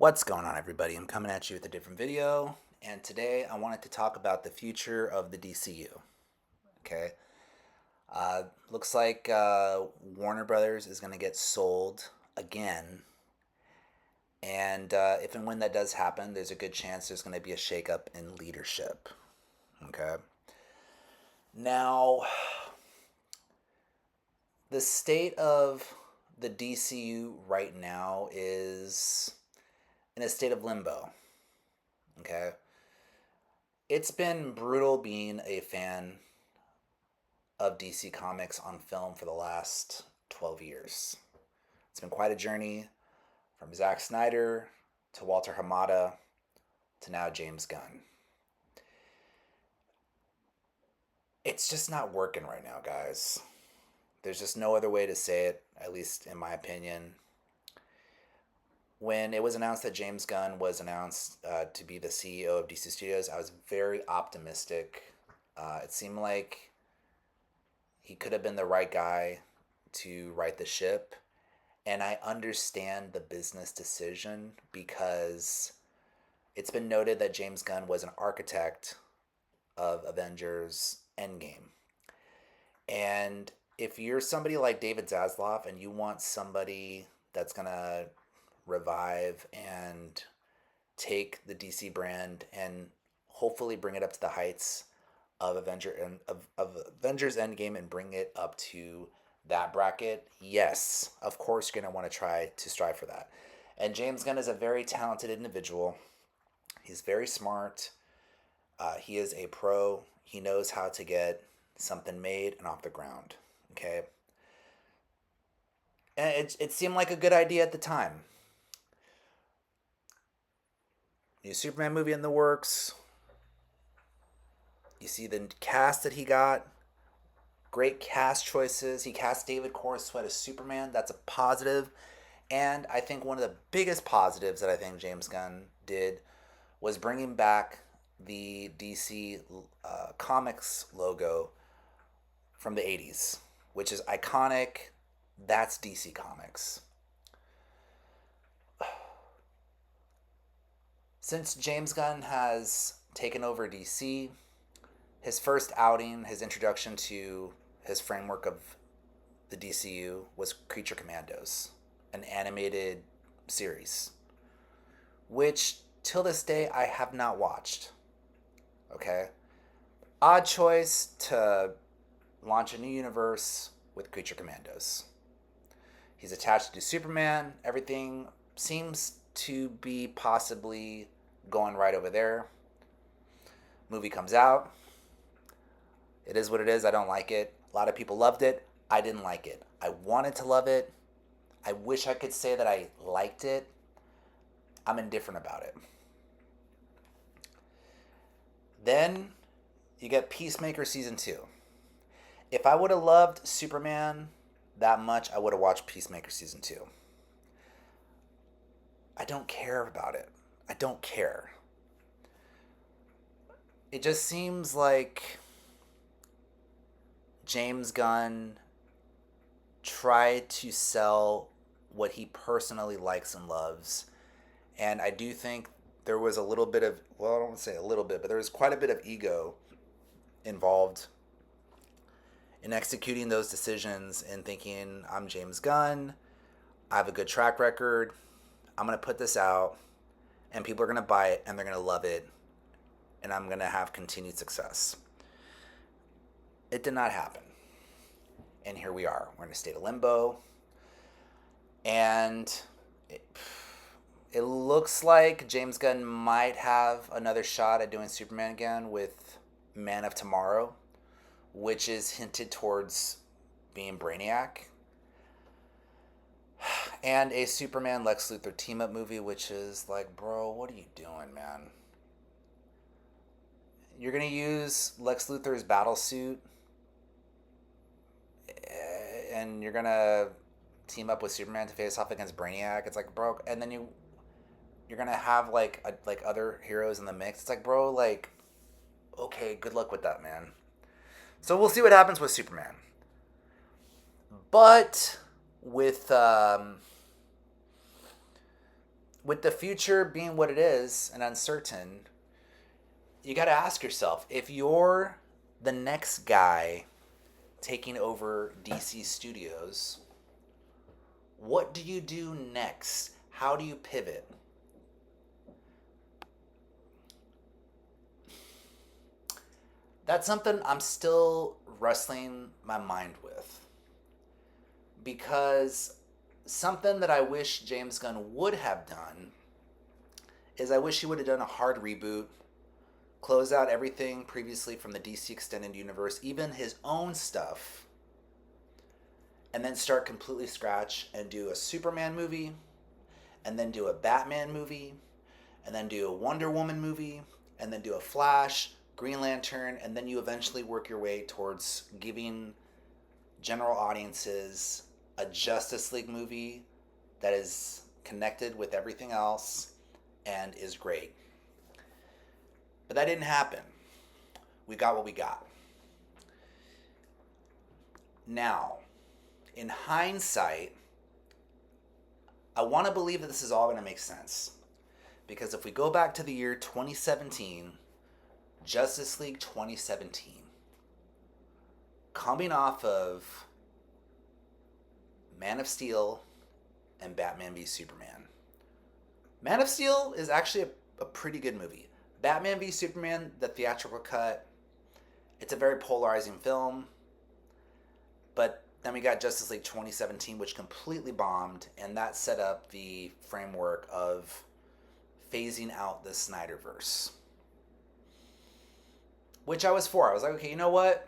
What's going on, everybody? I'm coming at you with a different video, and today I wanted to talk about the future of the DCU. Okay, looks like Warner Brothers is going to get sold again, and if and when that does happen, there's a good chance there's going to be a shakeup in leadership. Okay, now the state of the DCU right now is in a state of limbo. Okay, it's been brutal being a fan of DC Comics on film for the last 12 years. It's been quite a journey from Zack Snyder to Walter Hamada to now James Gunn. It's just not working right now, guys. There's just no other way to say it, at least in my opinion. When it was announced that James Gunn was announced to be the CEO of DC Studios, I was very optimistic. It seemed like he could have been the right guy to right the ship. And I understand the business decision because it's been noted that James Gunn was an architect of Avengers Endgame. And if you're somebody like David Zaslav and you want somebody that's going to revive and take the DC brand and hopefully bring it up to the heights of Avengers Endgame and bring it up to that bracket, yes, of course you're going to want to try to strive for that. And James Gunn is a very talented individual. He's very smart. He is a pro. He knows how to get something made and off the ground. Okay. And it seemed like a good idea at the time. New Superman movie in the works. You see the cast that he got. Great cast choices. He cast David Corenswet as Superman. That's a positive. And I think one of the biggest positives that I think James Gunn did was bringing back the DC Comics logo from the 80s, which is iconic. That's DC Comics. Since James Gunn has taken over DC, his first outing, his introduction to his framework of the DCU was Creature Commandos, an animated series, which till this day I have not watched. Okay? Odd choice to launch a new universe with Creature Commandos. He's attached to Superman. Everything seems to be possibly going right over there. Movie comes out. It is what it is. I don't like it. A lot of people loved it. I didn't like it. I wanted to love it. I wish I could say that I liked it. I'm indifferent about it. Then you get Peacemaker Season 2. If I would have loved Superman that much, I would have watched Peacemaker Season 2. I don't care about it. I don't care. It just seems like James Gunn tried to sell what he personally likes and loves. And I do think there was a little bit of, well, I don't want to say a little bit, but there was quite a bit of ego involved in executing those decisions and thinking, I'm James Gunn, I have a good track record, I'm going to put this out, and people are going to buy it, and they're going to love it, and I'm going to have continued success. It did not happen. And here we are. We're in a state of limbo. And it looks like James Gunn might have another shot at doing Superman again with Man of Tomorrow, which is hinted towards being Brainiac. And a Superman Lex Luthor team up movie, which is like, bro, what are you doing, man? You're going to use Lex Luthor's battle suit and you're going to team up with Superman to face off against Brainiac. It's like, bro, and then you're going to have like other heroes in the mix. It's like, bro, like, okay, good luck with that, man. So we'll see what happens with Superman. But with with the future being what it is and uncertain, you got to ask yourself, if you're the next guy taking over DC Studios, what do you do next? How do you pivot? That's something I'm still wrestling my mind with, because something that I wish James Gunn would have done is I wish he would have done a hard reboot, close out everything previously from the DC Extended Universe, even his own stuff, and then start completely scratch and do a Superman movie, and then do a Batman movie, and then do a Wonder Woman movie, and then do a Flash, Green Lantern, and then you eventually work your way towards giving general audiences a Justice League movie that is connected with everything else and is great. But that didn't happen. We got what we got. Now, in hindsight, I want to believe that this is all going to make sense. Because if we go back to the year 2017, Justice League 2017, coming off of Man of Steel and Batman v Superman. Man of Steel is actually a pretty good movie. Batman v Superman, the theatrical cut, it's a very polarizing film. But then we got Justice League 2017, which completely bombed, and that set up the framework of phasing out the Snyderverse. Which I was for. I was like, okay, you know what?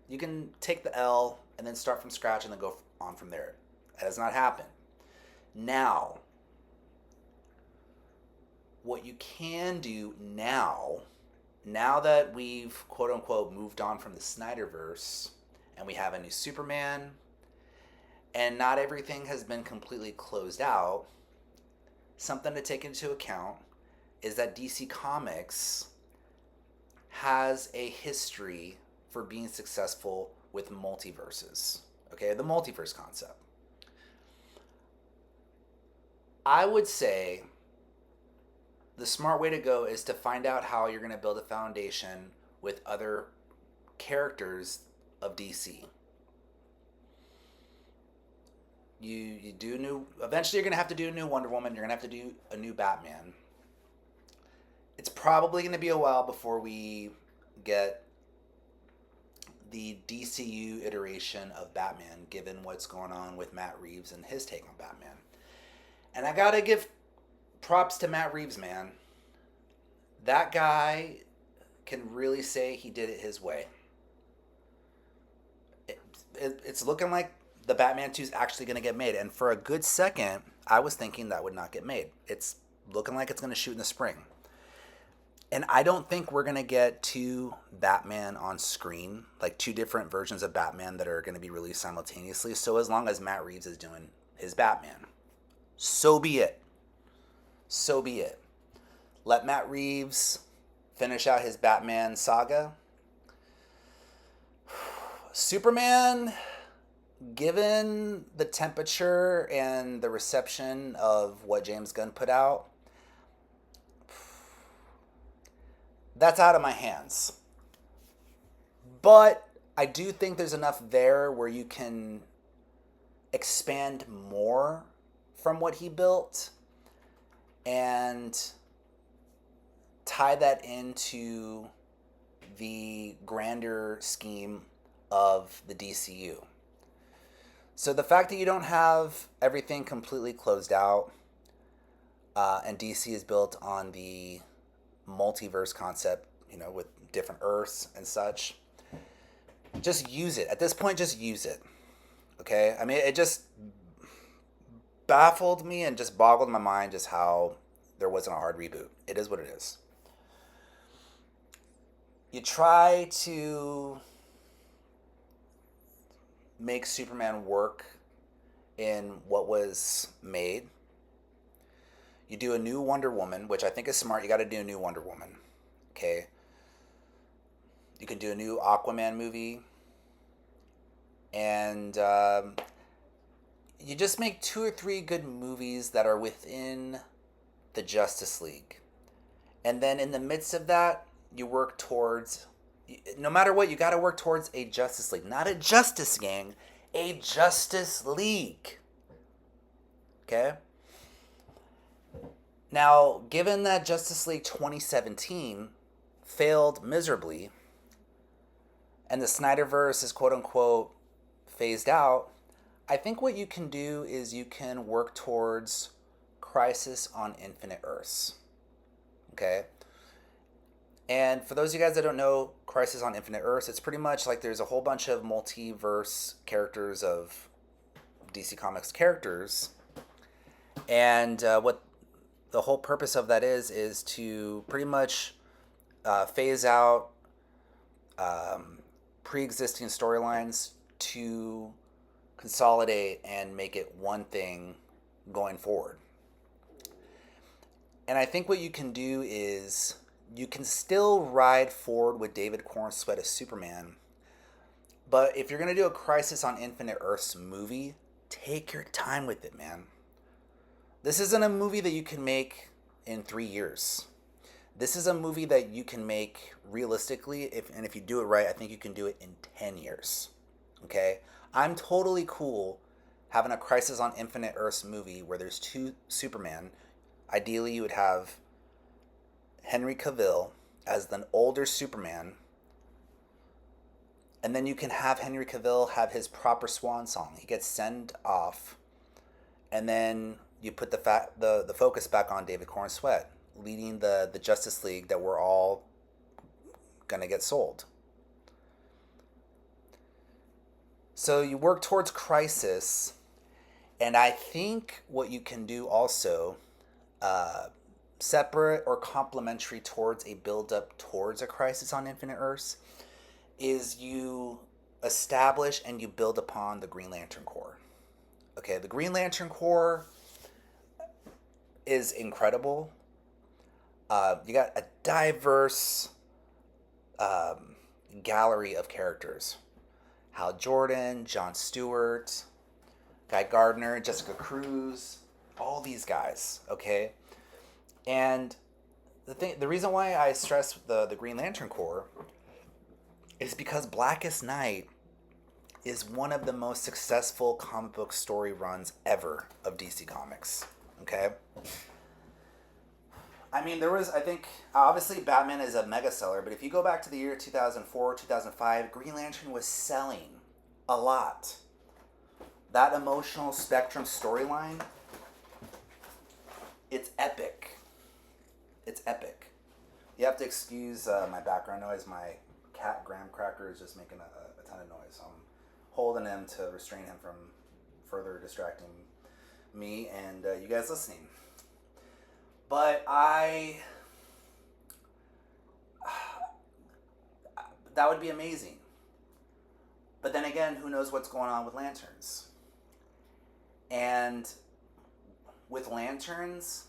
You can take the L and then start from scratch and then go on from there. That has not happened. Now, what you can do now that we've quote unquote moved on from the Snyderverse and we have a new Superman and not everything has been completely closed out, something to take into account is that DC Comics has a history for being successful with multiverses. Okay, the multiverse concept. I would say the smart way to go is to find out how you're going to build a foundation with other characters of DC. You do new. Eventually, you're going to have to do a new Wonder Woman. You're going to have to do a new Batman. It's probably going to be a while before we get the DCU iteration of Batman, given what's going on with Matt Reeves and his take on Batman. And I gotta give props to Matt Reeves, man. That guy can really say he did it his way. It's looking like the Batman 2 is actually going to get made. And for a good second, I was thinking that would not get made. It's looking like it's going to shoot in the spring. And I don't think we're going to get two Batman on screen, like two different versions of Batman that are going to be released simultaneously. So as long as Matt Reeves is doing his Batman, so be it. So be it. Let Matt Reeves finish out his Batman saga. Superman, given the temperature and the reception of what James Gunn put out, that's out of my hands. But I do think there's enough there where you can expand more from what he built and tie that into the grander scheme of the DCU. So the fact that you don't have everything completely closed out and DC is built on the multiverse concept, you know, with different Earths and such, just use it. At this point, just use it. Okay? I mean, it just baffled me and just boggled my mind just how there wasn't a hard reboot. It is what it is. You try to make Superman work in what was made. You do a new Wonder Woman, which I think is smart. You got to do a new Wonder Woman. Okay? You can do a new Aquaman movie. And you just make 2 or 3 good movies that are within the Justice League. And then in the midst of that, you work towards, no matter what, you got to work towards a Justice League. Not a Justice Gang, a Justice League. Okay? Now, given that Justice League 2017 failed miserably, and the Snyderverse is quote unquote phased out, I think what you can do is you can work towards Crisis on Infinite Earths. Okay? And for those of you guys that don't know Crisis on Infinite Earths, it's pretty much like there's a whole bunch of multiverse characters of DC Comics characters. And what the whole purpose of that is to pretty much phase out pre-existing storylines to consolidate and make it one thing going forward. And I think what you can do is you can still ride forward with David Corenswet as Superman, but if you're going to do a Crisis on Infinite Earths movie, take your time with it, man. This isn't a movie that you can make in 3 years. This is a movie that you can make realistically, if you do it right, I think you can do it in 10 years. Okay? I'm totally cool having a Crisis on Infinite Earths movie where there's 2 Superman. Ideally, you would have Henry Cavill as the older Superman, and then you can have Henry Cavill have his proper swan song. He gets sent off, and then you put the focus back on David Corenswet, leading the Justice League that we're all going to get sold. So you work towards Crisis, and I think what you can do also, separate or complementary towards a build-up towards a Crisis on Infinite Earths, is you establish and you build upon the Green Lantern Corps. Okay, the Green Lantern Corps is incredible. You got a diverse gallery of characters. Hal Jordan, John Stewart, Guy Gardner, Jessica Cruz, all these guys, okay? And the reason why I stress the Green Lantern Corps is because Blackest Night is one of the most successful comic book story runs ever of DC Comics, okay? I mean, I think, obviously Batman is a mega seller, but if you go back to the year 2004, 2005, Green Lantern was selling a lot. That emotional spectrum storyline, it's epic. It's epic. You have to excuse my background noise. My cat, Graham Cracker, is just making a ton of noise. So I'm holding him to restrain him from further distracting me and you guys listening. But that would be amazing. But then again, who knows what's going on with Lanterns? And with Lanterns,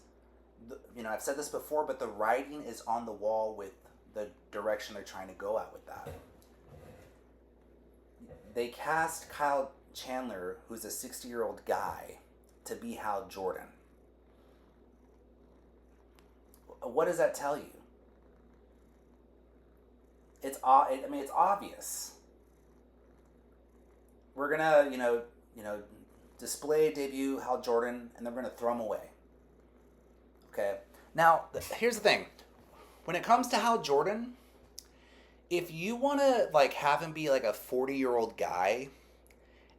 I've said this before, but the writing is on the wall with the direction they're trying to go at with that. They cast Kyle Chandler, who's a 60-year-old guy, to be Hal Jordan. What does that tell you? It's obvious. We're gonna, display, debut Hal Jordan, and then we're gonna throw him away. Okay. Now, here's the thing. When it comes to Hal Jordan, if you want to have him be a 40-year-old guy,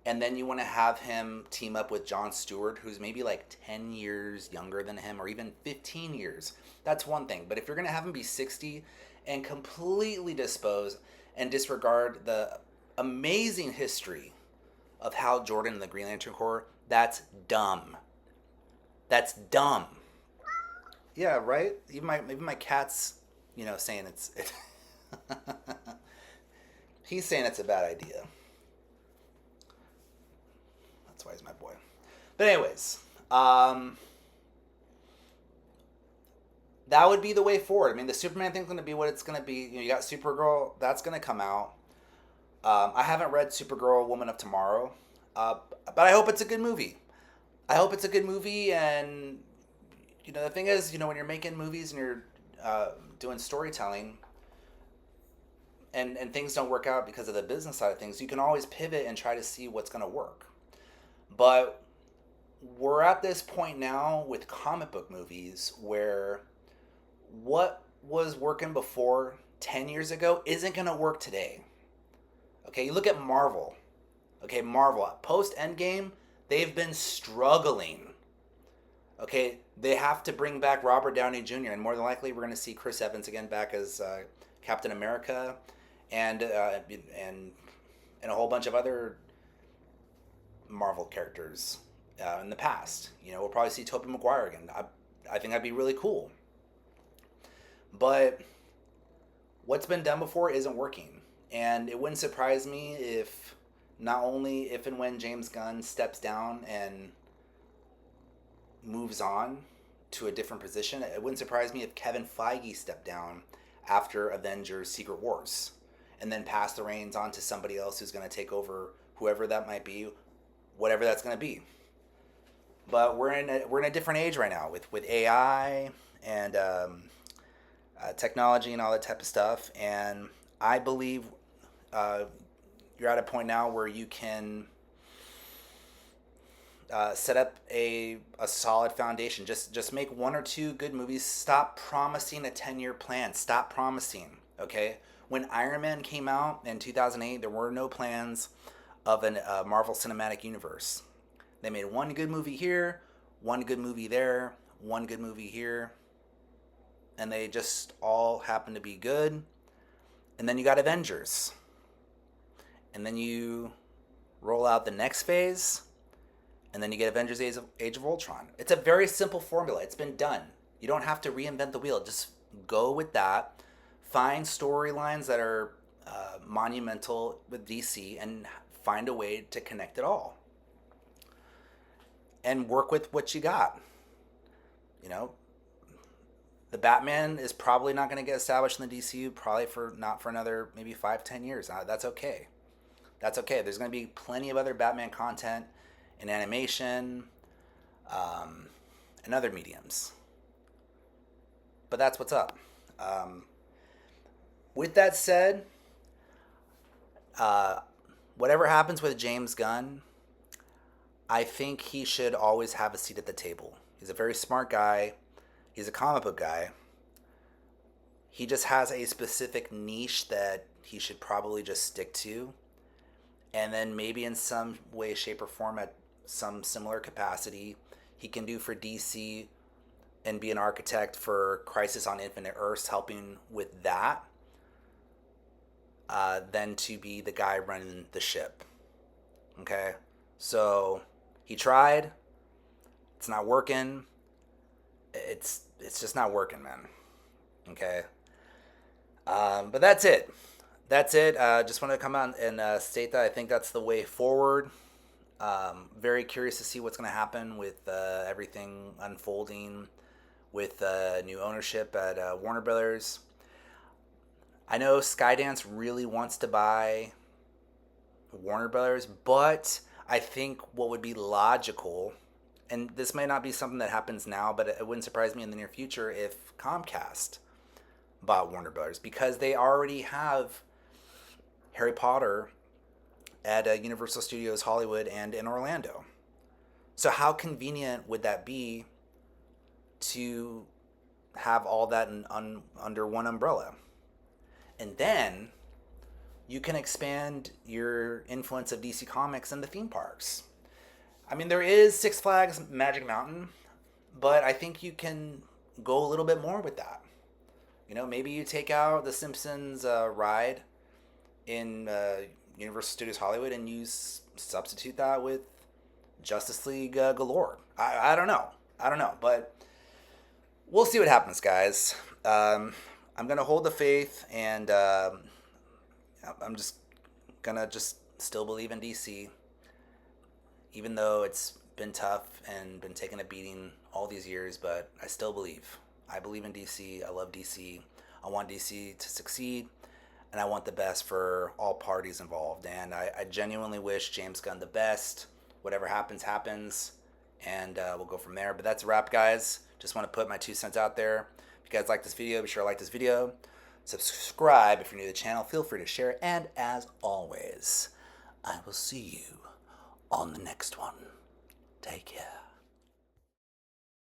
and then you want to have him team up with John Stewart, who's maybe 10 years younger than him, or even 15 years, that's one thing. But if you're going to have him be 60 and completely dispose and disregard the amazing history of Hal Jordan and the Green Lantern Corps, that's dumb. That's dumb. Yeah, right? Even my cat's, saying it's... He's saying it's a bad idea. That's why he's my boy. But anyways, that would be the way forward. I mean, the Superman thing's going to be what it's going to be. You got Supergirl. That's going to come out. I haven't read Supergirl Woman of Tomorrow. Uh, but I hope it's a good movie. I hope it's a good movie, and the thing is, when you're making movies and you're doing storytelling, and things don't work out because of the business side of things, you can always pivot and try to see what's going to work. But we're at this point now with comic book movies where what was working before 10 years ago isn't going to work today. Okay, you look at Marvel. Okay, Marvel, post Endgame, they've been struggling. Okay, they have to bring back Robert Downey Jr., and more than likely, we're going to see Chris Evans again back as Captain America, and and a whole bunch of other Marvel characters in the past. We'll probably see Tobey Maguire again. I think that'd be really cool. But what's been done before isn't working. And it wouldn't surprise me if, not only if and when James Gunn steps down and moves on to a different position, it wouldn't surprise me if Kevin Feige stepped down after Avengers Secret Wars and then pass the reins on to somebody else who's going to take over, whoever that might be, whatever that's going to be. But we're in a different age right now with AI and technology and all that type of stuff. And I believe uh, you're at a point now where you can set up a solid foundation. Just make one or two good movies. Stop promising a 10-year plan. Stop promising. Okay. When Iron Man came out in 2008, there were no plans of a Marvel Cinematic Universe. They made one good movie here, one good movie there, one good movie here, and they just all happen to be good. And then you got Avengers. And then you roll out the next phase, and then you get Avengers Age of Ultron. It's a very simple formula. It's been done. You don't have to reinvent the wheel. Just go with that. Find storylines that are monumental with DC and find a way to connect it all. And work with what you got. You know, the Batman is probably not going to get established in the DCU probably for not for another maybe 5-10 years. That's okay. That's okay. There's going to be plenty of other Batman content in animation and other mediums. But that's what's up. With that said, uh, whatever happens with James Gunn, I think he should always have a seat at the table. He's a very smart guy. He's a comic book guy. He just has a specific niche that he should probably just stick to. And then maybe in some way, shape, or form at some similar capacity, he can do for DC and be an architect for Crisis on Infinite Earths, helping with that, than to be the guy running the ship. Okay? So he tried. It's not working. It's just not working, man. Okay? But that's it. That's it. Just want to come out and state that I think that's the way forward. Very curious to see what's going to happen with everything unfolding with new ownership at Warner Brothers. I know Skydance really wants to buy Warner Brothers, but I think what would be logical, and this may not be something that happens now, but it wouldn't surprise me in the near future if Comcast bought Warner Brothers, because they already have Harry Potter at Universal Studios Hollywood and in Orlando. So how convenient would that be to have all that under one umbrella? And then you can expand your influence of DC Comics in the theme parks. I mean, there is Six Flags Magic Mountain, but I think you can go a little bit more with that. Maybe you take out the Simpsons ride in Universal Studios Hollywood and you substitute that with Justice League Galore. I don't know. But we'll see what happens, guys. I'm going to hold the faith, and I'm just going to just still believe in DC, even though it's been tough and been taking a beating all these years, but I still believe. I believe in DC. I love DC. I want DC to succeed. and I want the best for all parties involved. And I genuinely wish James Gunn the best. Whatever happens, happens, and we'll go from there. But that's a wrap, guys. Just want to put my 2 cents out there. If you guys like this video, be sure to like this video. Subscribe if you're new to the channel. Feel free to share. And as always, I will see you on the next one. Take care.